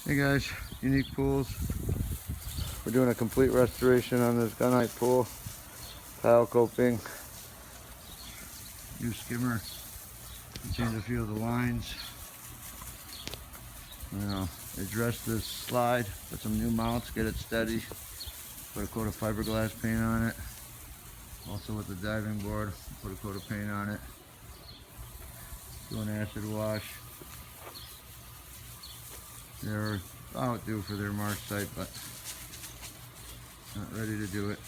Hey guys, Unique Pools. We're doing a complete restoration on this gunite pool. Tile coping, new skimmer, change a few of the lines. Address this slide, put some new mounts, get it steady. Put a coat of fiberglass paint on it. Also with the diving board, put a coat of paint on it. Do an acid wash. They're about due for their March site, but not ready to do it.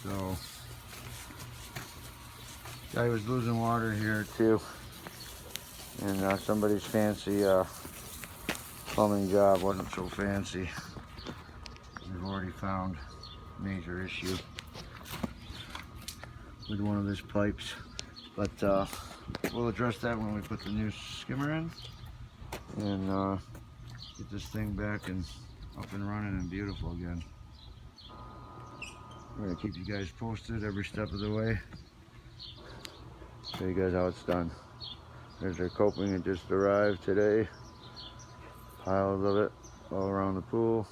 So, guy was losing water here too, and somebody's fancy plumbing job wasn't so fancy. We've already found major issue with one of his pipes, but we'll address that when we put the new skimmer in and get this thing back and up and running and beautiful again. We're gonna keep you guys posted every step of the way. Show you guys how it's done. There's our coping, it just arrived today. Piles of it all around the pool.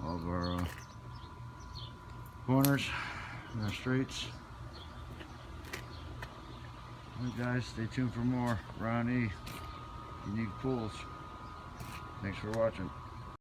All of our corners and our straights. Alright guys, stay tuned for more. Ron E, Unique Pools. Thanks for watching.